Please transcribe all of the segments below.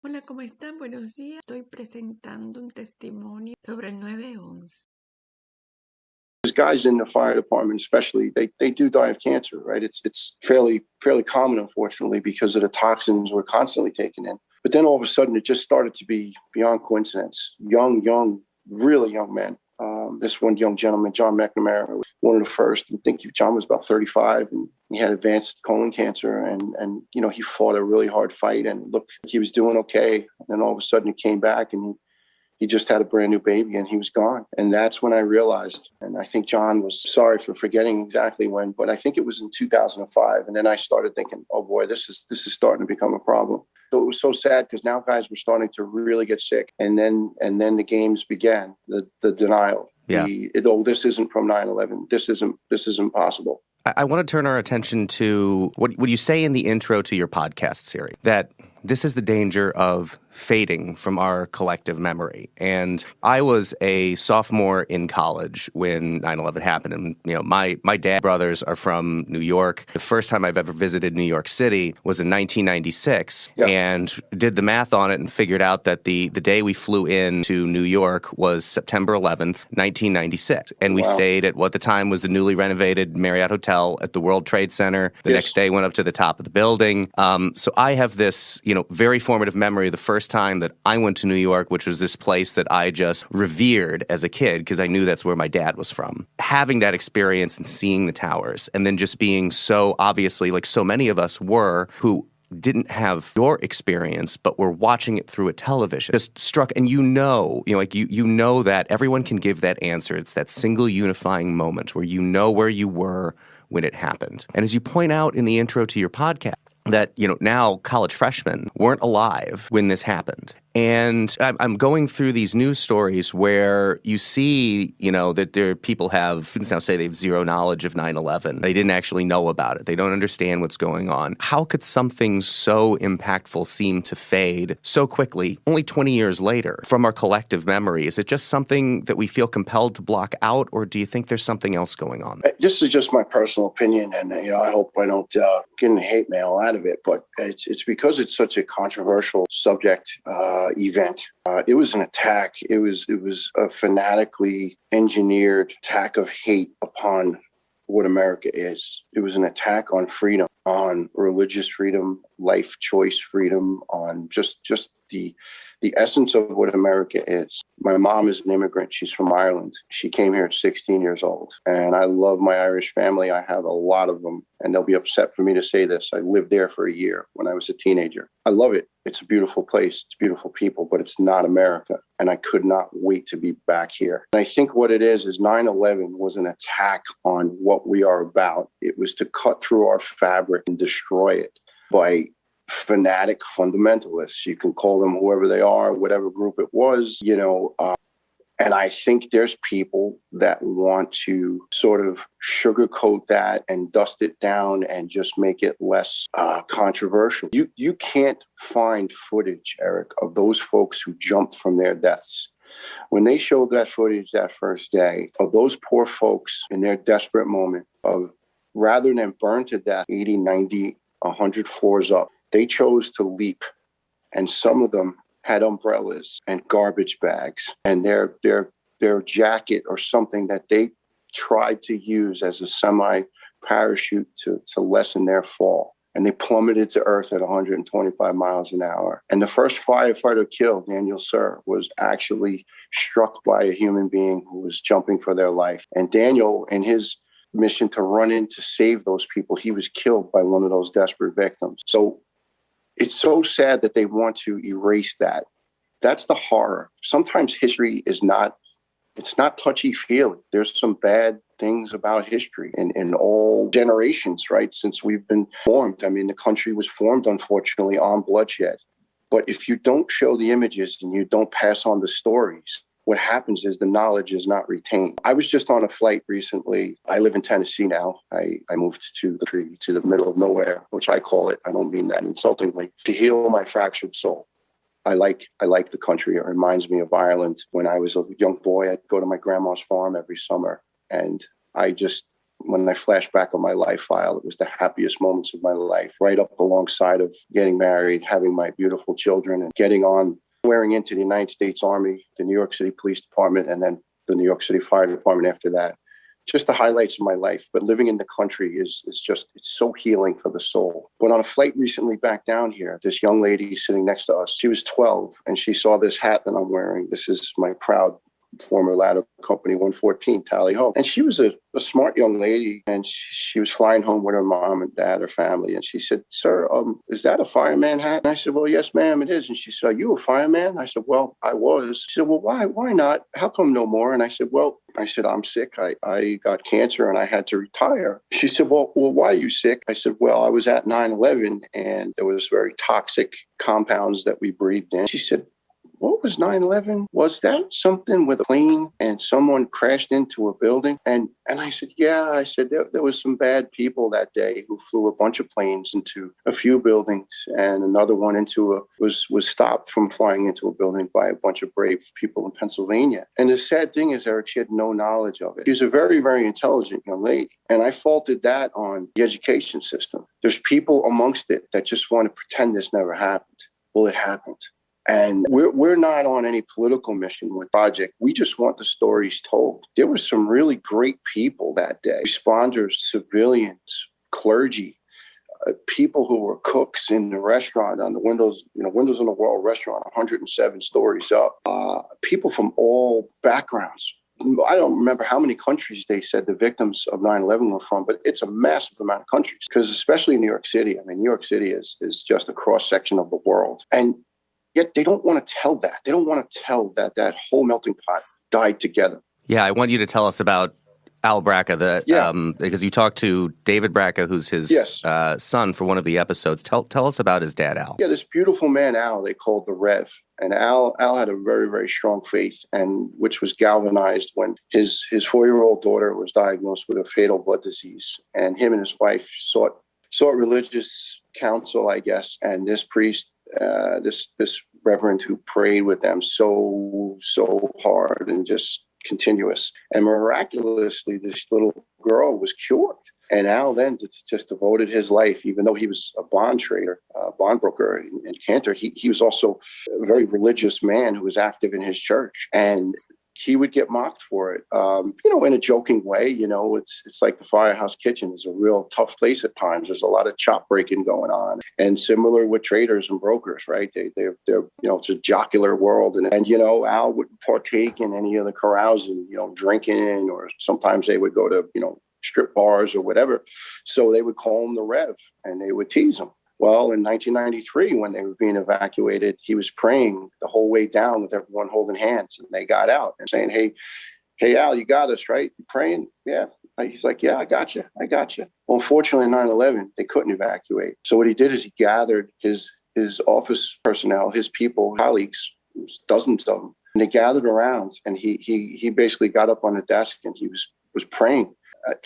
Hola, ¿cómo están? Buenos días. Estoy presentando un testimonio sobre el 9/11. These guys in the fire department, especially, they do die of cancer, right? It's fairly common, unfortunately, because of the toxins we're constantly taking in. But then all of a sudden, it just started to be beyond coincidence. Really young men. This one young gentleman, John McNamara, was one of the first. I think John was about 35, and he had advanced colon cancer, and he fought a really hard fight, and looked like he was doing okay. And then all of a sudden, he came back, and he just had a brand new baby, and he was gone. And that's when I realized, and I think John was sorry for forgetting exactly when, but I think it was in 2005. And then I started thinking, oh boy, this is starting to become a problem. So it was so sad because now guys were starting to really get sick. And then the games began, the denial. Yeah. This isn't from 9/11. This isn't possible. I want to turn our attention to what you say in the intro to your podcast series, that this is the danger of fading from our collective memory. And I was a sophomore in college when 9/11 happened. And, my dad brothers are from New York. The first time I've ever visited New York City was in 1996 and did the math on it and figured out that the day we flew in to New York was September 11th, 1996. And we stayed at what the time was the newly renovated Marriott Hotel at the World Trade Center. The next day went up to the top of the building. So I have this, very formative memory of the first time that I went to New York, which was this place that I just revered as a kid because I knew that's where my dad was from. Having that experience and seeing the towers and then just being so obviously, like so many of us were, who didn't have your experience, but were watching it through a television, just struck. And you know that everyone can give that answer. It's that single unifying moment where you know where you were when it happened. And as you point out in the intro to your podcast, that, now college freshmen weren't alive when this happened. And I'm going through these news stories where you see, that people students now say they have zero knowledge of 9/11. They didn't actually know about it. They don't understand what's going on. How could something so impactful seem to fade so quickly, only 20 years later, from our collective memory? Is it just something that we feel compelled to block out, or do you think there's something else going on? This is just my personal opinion, and I hope I don't get any hate mail out of it, but it's because it's such a controversial subject. Event. It was an attack. It was a fanatically engineered attack of hate upon what America is. It was an attack on freedom, on religious freedom, life choice freedom, on just the essence of what America is. My mom is an immigrant. She's from Ireland. She came here at 16 years old. And I love my Irish family. I have a lot of them. And they'll be upset for me to say this. I lived there for a year when I was a teenager. I love it. It's a beautiful place. It's beautiful people, but it's not America. And I could not wait to be back here. And I think what it is 9/11 was an attack on what we are about. It was to cut through our fabric and destroy it by fanatic fundamentalists. You can call them whoever they are, whatever group it was, and I think there's people that want to sort of sugarcoat that and dust it down and just make it less controversial. You can't find footage, Eric, of those folks who jumped from their deaths. When they showed that footage that first day of those poor folks in their desperate moment of rather than burn to death 80, 90, 100 floors up, they chose to leap. And some of them had umbrellas and garbage bags and their jacket or something that they tried to use as a semi-parachute to lessen their fall. And they plummeted to earth at 125 miles an hour. And the first firefighter killed, Daniel Sir, was actually struck by a human being who was jumping for their life. And Daniel, in his mission to run in to save those people, he was killed by one of those desperate victims. So it's so sad that they want to erase that. That's the horror. Sometimes history it's not touchy-feely. There's some bad things about history in all generations, right? Since we've been formed. I mean, the country was formed, unfortunately, on bloodshed. But if you don't show the images and you don't pass on the stories, what happens is the knowledge is not retained. I was just on a flight recently. I live in Tennessee now. I moved to the middle of nowhere, which I call it. I don't mean that insultingly. To heal my fractured soul. I like the country. It reminds me of Ireland. When I was a young boy, I'd go to my grandma's farm every summer, and I just when I flash back on my life file, it was the happiest moments of my life, right up alongside of getting married, having my beautiful children, and getting on, wearing into the United States Army, the New York City Police Department, and then the New York City Fire Department after that. Just the highlights of my life. But living in the country is just, it's so healing for the soul. Went on a flight recently back down here. This young lady sitting next to us, she was 12, and she saw this hat that I'm wearing. This is my proud former ladder company 114 Tally Ho. And she was a smart young lady, and she was flying home with her mom and dad, her family. And she said, "Sir, is that a fireman hat?" And I said, "Well, yes, ma'am, it is." And she said, "Are you a fireman?" I said, "Well, I was." She said, "Well, why not? How come no more?" And I said, "I'm sick. I got cancer and I had to retire." She said, well, why are you sick?" I said, "Well, I was at 9/11 and there was very toxic compounds that we breathed in." She said, "What was 9/11? Was that something with a plane and someone crashed into a building?" And I said, "Yeah." I said, there was some bad people that day who flew a bunch of planes into a few buildings, and another one was stopped from flying into a building by a bunch of brave people in Pennsylvania." And the sad thing is, Eric, she had no knowledge of it. She was a very, very intelligent young lady. And I faulted that on the education system. There's people amongst it that just want to pretend this never happened. Well, it happened. And we're not on any political mission with Project. We just want the stories told. There were some really great people that day. Responders, civilians, clergy, people who were cooks in the restaurant on the Windows in the World restaurant, 107 stories up. People from all backgrounds. I don't remember how many countries they said the victims of 9/11 were from, but it's a massive amount of countries. Because especially in New York City, I mean, New York City is just a cross-section of the world. And yet they don't want to tell that. They don't want to tell that whole melting pot died together. Yeah, I want you to tell us about Al Braca, because you talked to David Braca, who's his son, for one of the episodes. Tell us about his dad, Al. Yeah, this beautiful man, Al, they called the Rev. And Al had a very, very strong faith, and which was galvanized when his 4-year-old daughter was diagnosed with a fatal blood disease. And him and his wife sought religious counsel, I guess, and this priest, this reverend who prayed with them so hard and just continuous. And miraculously, this little girl was cured. And Al then just devoted his life, even though he was a bond trader, bond broker in Cantor, he was also a very religious man who was active in his church. And he would get mocked for it, in a joking way. It's like the Firehouse Kitchen is a real tough place at times. There's a lot of chop breaking going on, and similar with traders and brokers, right? They're it's a jocular world, and Al wouldn't partake in any of the carousing, drinking, or sometimes they would go to strip bars or whatever. So they would call him the Rev, and they would tease him. Well, in 1993, when they were being evacuated, he was praying the whole way down with everyone holding hands, and they got out and saying, hey, Al, you got us, right? You praying? Yeah. He's like, yeah, I got you. Well, unfortunately, in 9/11, they couldn't evacuate. So what he did is he gathered his office personnel, his people, colleagues, dozens of them, and they gathered around, and he basically got up on the desk and he was praying,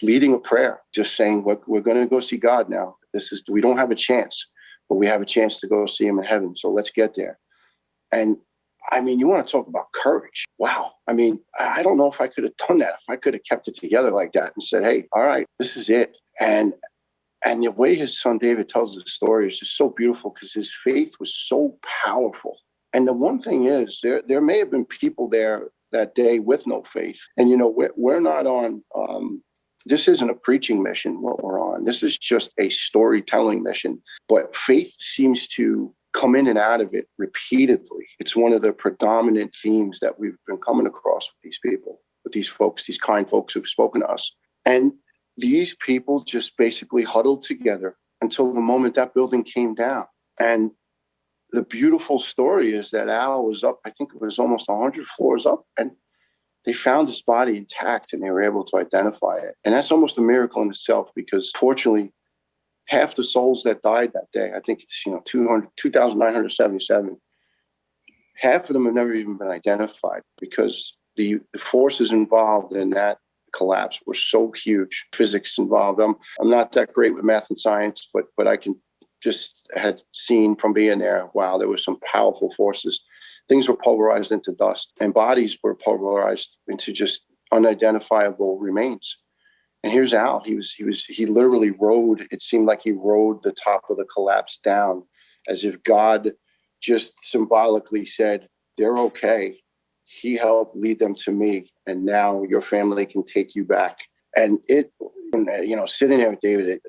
leading a prayer, just saying, we're going to go see God now. We don't have a chance, but we have a chance to go see him in heaven. So let's get there. And I mean, you want to talk about courage. Wow. I mean, I don't know if I could have done that, if I could have kept it together like that and said, hey, all right, this is it. And the way his son David tells the story is just so beautiful because his faith was so powerful. And the one thing is, there may have been people there that day with no faith. And, we're not on, this isn't a preaching mission, what we're on. This is just a storytelling mission. But faith seems to come in and out of it repeatedly. It's one of the predominant themes that we've been coming across with these people, with these folks, these kind folks who've spoken to us. And these people just basically huddled together until the moment that building came down. And the beautiful story is that Al was up, I think it was almost 100 floors up, and they found his body intact and they were able to identify it. And that's almost a miracle in itself because fortunately, half the souls that died that day, I think it's 2,977, half of them have never even been identified because the forces involved in that collapse were so huge. Physics involved. I'm not that great with math and science, but I can just had seen from being there, wow, there were some powerful forces. Things were pulverized into dust and bodies were pulverized into just unidentifiable remains. And here's Al. He literally rode. It seemed like he rode the top of the collapse down, as if God just symbolically said, "They're okay." He helped lead them to me, and now your family can take you back. And sitting there with David,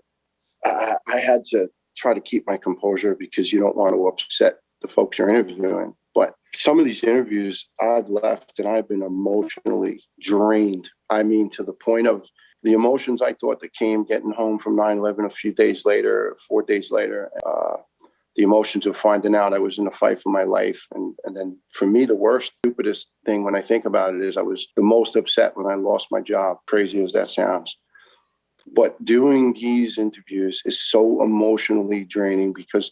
I had to try to keep my composure because you don't want to upset the folks you're interviewing. But some of these interviews I've left and I've been emotionally drained. I mean, to the point of the emotions I thought that came getting home from 9/11 a few days later, 4 days later, the emotions of finding out I was in a fight for my life. And then for me, the worst, stupidest thing when I think about it is I was the most upset when I lost my job, crazy as that sounds. But doing these interviews is so emotionally draining because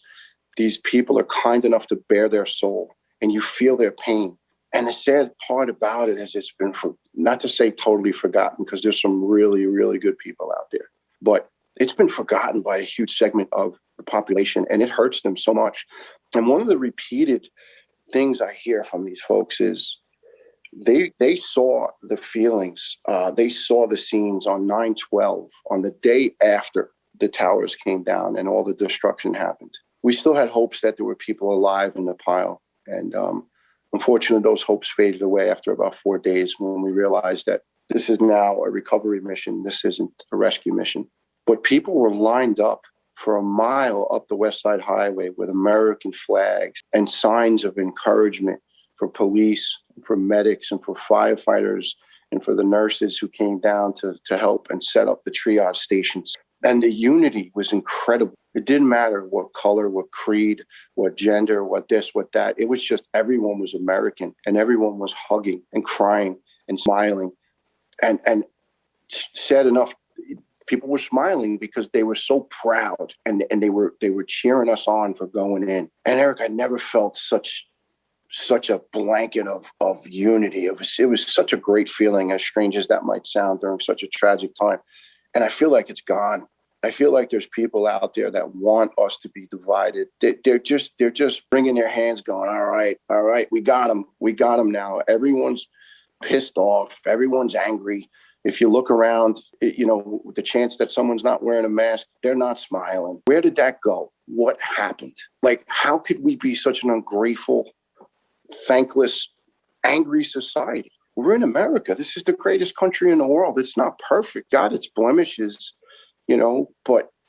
these people are kind enough to bare their soul and you feel their pain. And the sad part about it is it's been, not to say totally forgotten, because there's some really, really good people out there, but it's been forgotten by a huge segment of the population, and it hurts them so much. And one of the repeated things I hear from these folks is they saw the feelings, they saw the scenes on 9/12, on the day after the towers came down and all the destruction happened. We still had hopes that there were people alive in the pile. And unfortunately, those hopes faded away after about 4 days when we realized that this is now a recovery mission. This isn't a rescue mission. But people were lined up for a mile up the West Side Highway with American flags and signs of encouragement for police, for medics, and for firefighters, and for the nurses who came down to help and set up the triage stations. And the unity was incredible. It didn't matter what color, what creed, what gender, what this, what that. It was just everyone was American, and everyone was hugging and crying and smiling. And sad enough, people were smiling because they were so proud, and they were cheering us on for going in. And Eric, I never felt such a blanket of unity. It was such a great feeling, as strange as that might sound, during such a tragic time. And I feel like it's gone. I feel like there's people out there that want us to be divided. They're just wringing their hands going, all right, we got them now. Everyone's pissed off. Everyone's angry. If you look around, the chance that someone's not wearing a mask, they're not smiling. Where did that go? What happened? Like, how could we be such an ungrateful, thankless, angry society? We're in America. This is the greatest country in the world. It's not perfect. Got its blemishes,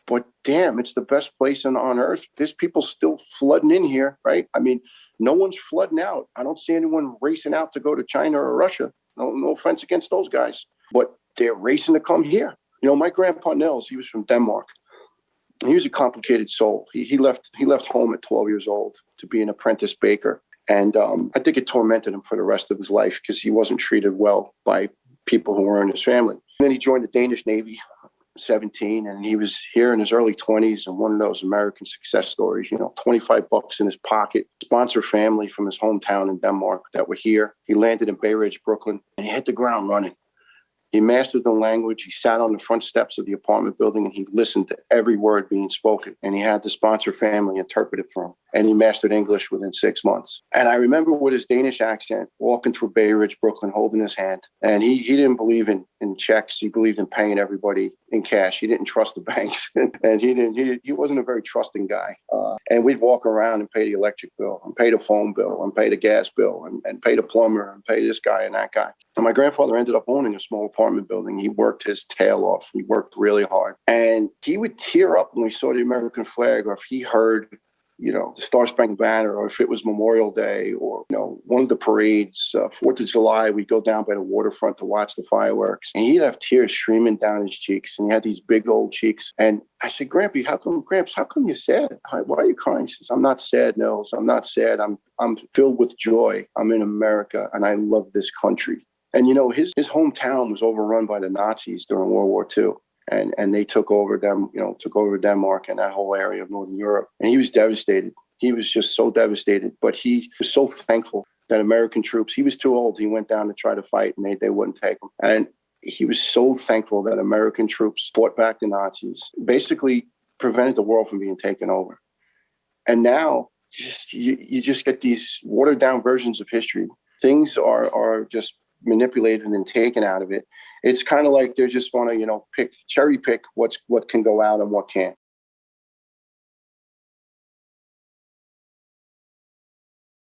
but damn, it's the best place on earth. There's people still flooding in here, right? I mean, no one's flooding out. I don't see anyone racing out to go to China or Russia. No offense against those guys, but they're racing to come here. My grandpa Nels, he was from Denmark. He was a complicated soul. He left home at 12 years old to be an apprentice baker. And I think it tormented him for the rest of his life because he wasn't treated well by people who were in his family. And then he joined the Danish Navy, 17, and he was here in his early 20s, and one of those American success stories, $25 in his pocket, sponsor family from his hometown in Denmark that were here. He landed in Bay Ridge, Brooklyn, and he hit the ground running. He mastered the language. He sat on the front steps of the apartment building and he listened to every word being spoken. And he had the sponsor family interpret it for him. And he mastered English within 6 months. And I remember with his Danish accent, walking through Bay Ridge, Brooklyn, holding his hand. And he didn't believe in checks. He believed in paying everybody in cash. He didn't trust the banks. And he wasn't a very trusting guy. And we'd walk around and pay the electric bill and pay the phone bill and pay the gas bill and pay the plumber and pay this guy and that guy. And my grandfather ended up owning a small apartment building. He worked his tail off. He worked really hard. And he would tear up when we saw the American flag, or if he heard, the Star Spangled Banner, or if it was Memorial Day, or, one of the parades, 4th of July, we'd go down by the waterfront to watch the fireworks. And he'd have tears streaming down his cheeks. And he had these big old cheeks. And I said, Gramps, how come you're sad? Why are you crying? He says, I'm not sad, Nils. I'm not sad. I'm filled with joy. I'm in America and I love this country. And, his hometown was overrun by the Nazis during World War II. And they took over Denmark and that whole area of Northern Europe. And he was devastated. He was just so devastated. But he was so thankful that American troops, he was too old. He went down to try to fight and they wouldn't take him. And he was so thankful that American troops fought back the Nazis, basically prevented the world from being taken over. And now you just get these watered down versions of history. Things are just manipulated and taken out of it. It's kind of like they just want to, cherry pick what can go out and what can't.